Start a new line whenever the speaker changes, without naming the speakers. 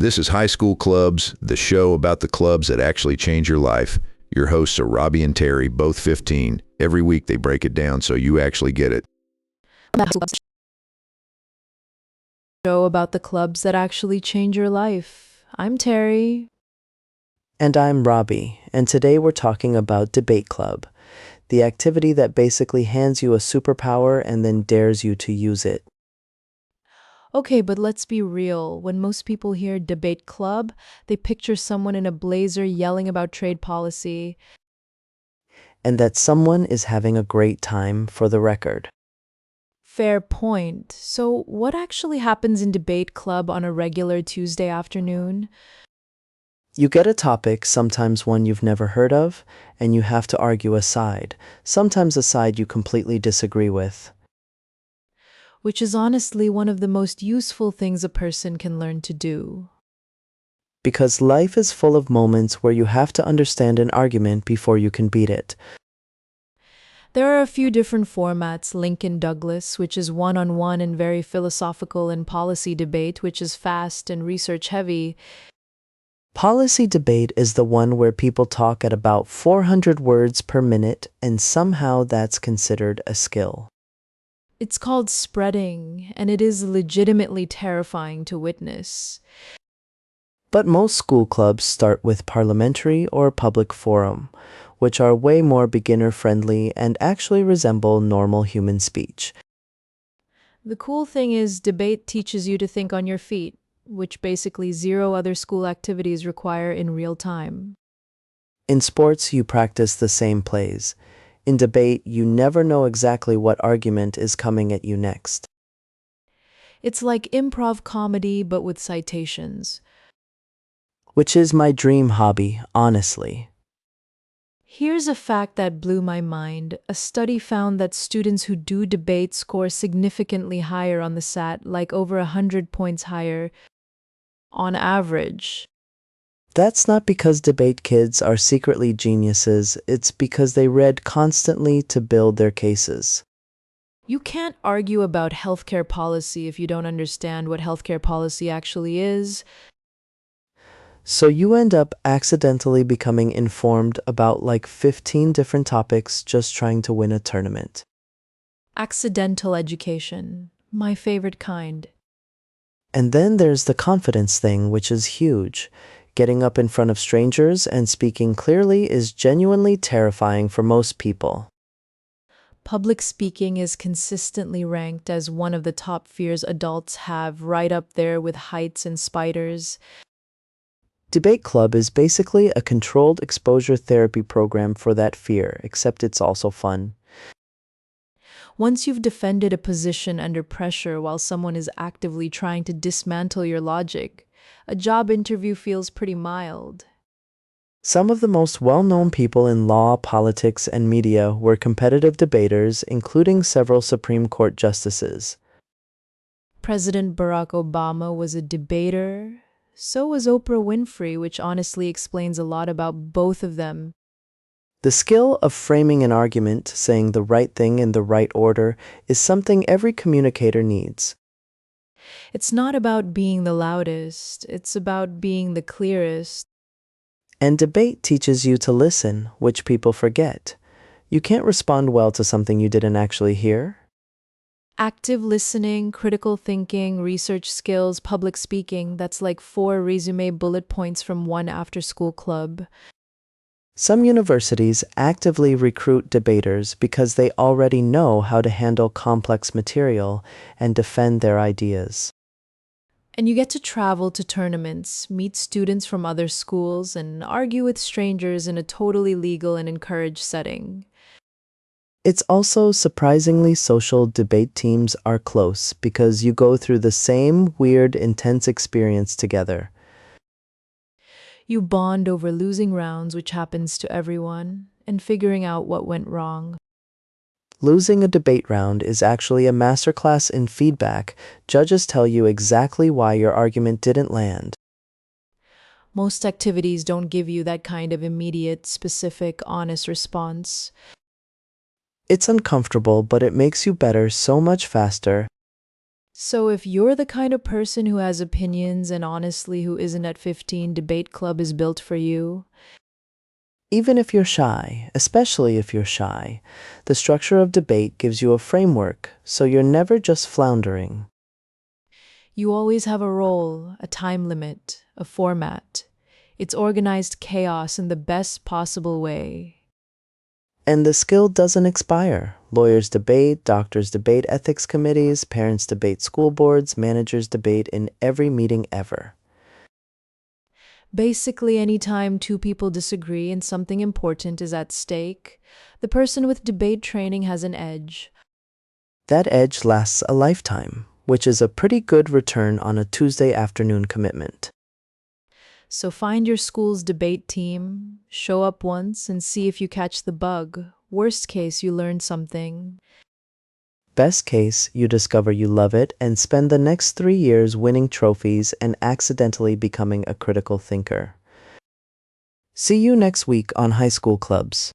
This is High School Clubs, the show about the clubs that actually change your life. Your hosts are Robbie and Terry, both 15. Every week they break it down so you actually get it.
Show about the clubs that actually change your life. I'm Terry.
And I'm Robbie, and today we're talking about Debate Club, the activity that basically hands you a superpower and then dares you to use it.
Okay, but let's be real. When most people hear debate club, they picture someone in a blazer yelling about trade policy.
And that someone is having a great time, for the record.
Fair point. So, what actually happens in debate club on a regular Tuesday afternoon?
You get a topic, sometimes one you've never heard of, and you have to argue a side, sometimes a side you completely disagree with.
Which is honestly one of the most useful things a person can learn to do.
Because life is full of moments where you have to understand an argument before you can beat it.
There are a few different formats: Lincoln Douglas, which is one-on-one and very philosophical, and policy debate, which is fast and research-heavy.
Policy debate is the one where people talk at about 400 words per minute, and somehow that's considered a skill.
It's called spreading, and it is legitimately terrifying to witness.
But most school clubs start with parliamentary or public forum, which are way more beginner-friendly and actually resemble normal human speech.
The cool thing is, debate teaches you to think on your feet, which basically zero other school activities require in real time.
In sports, you practice the same plays. In debate, you never know exactly what argument is coming at you next.
It's like improv comedy, but with citations.
Which is my dream hobby, honestly.
Here's a fact that blew my mind. A study found that students who do debate score significantly higher on the SAT, like over 100 points higher on average.
That's not because debate kids are secretly geniuses, it's because they read constantly to build their cases.
You can't argue about healthcare policy if you don't understand what healthcare policy actually is.
So you end up accidentally becoming informed about like 15 different topics just trying to win a tournament.
Accidental education, my favorite kind.
And then there's the confidence thing, which is huge. Getting up in front of strangers and speaking clearly is genuinely terrifying for most people.
Public speaking is consistently ranked as one of the top fears adults have, right up there with heights and spiders.
Debate Club is basically a controlled exposure therapy program for that fear, except it's also fun.
Once you've defended a position under pressure while someone is actively trying to dismantle your logic, a job interview feels pretty mild.
Some of the most well-known people in law, politics, and media were competitive debaters, including several Supreme Court justices.
President Barack Obama was a debater. So was Oprah Winfrey, which honestly explains a lot about both of them.
The skill of framing an argument, saying the right thing in the right order, is something every communicator needs.
It's not about being the loudest, it's about being the clearest.
And debate teaches you to listen, which people forget. You can't respond well to something you didn't actually hear.
Active listening, critical thinking, research skills, public speaking, that's like 4 resume bullet points from one after-school club.
Some universities actively recruit debaters because they already know how to handle complex material and defend their ideas.
And you get to travel to tournaments, meet students from other schools, and argue with strangers in a totally legal and encouraged setting.
It's also surprisingly social. Debate teams are close because you go through the same weird, intense experience together.
You bond over losing rounds, which happens to everyone, and figuring out what went wrong.
Losing a debate round is actually a masterclass in feedback. Judges tell you exactly why your argument didn't land.
Most activities don't give you that kind of immediate, specific, honest response.
It's uncomfortable, but it makes you better so much faster.
So if you're the kind of person who has opinions and honestly who isn't at 15, debate club is built for you.
Even if you're shy, especially if you're shy, the structure of debate gives you a framework, so you're never just floundering.
You always have a role, a time limit, a format. It's organized chaos in the best possible way.
And the skill doesn't expire. Lawyers debate, doctors debate ethics committees, parents debate school boards, managers debate in every meeting ever.
Basically, anytime two people disagree and something important is at stake, the person with debate training has an edge.
That edge lasts a lifetime, which is a pretty good return on a Tuesday afternoon commitment.
So find your school's debate team, show up once, and see if you catch the bug. Worst case, you learn something.
Best case, you discover you love it and spend the next 3 years winning trophies and accidentally becoming a critical thinker. See you next week on High School Clubs.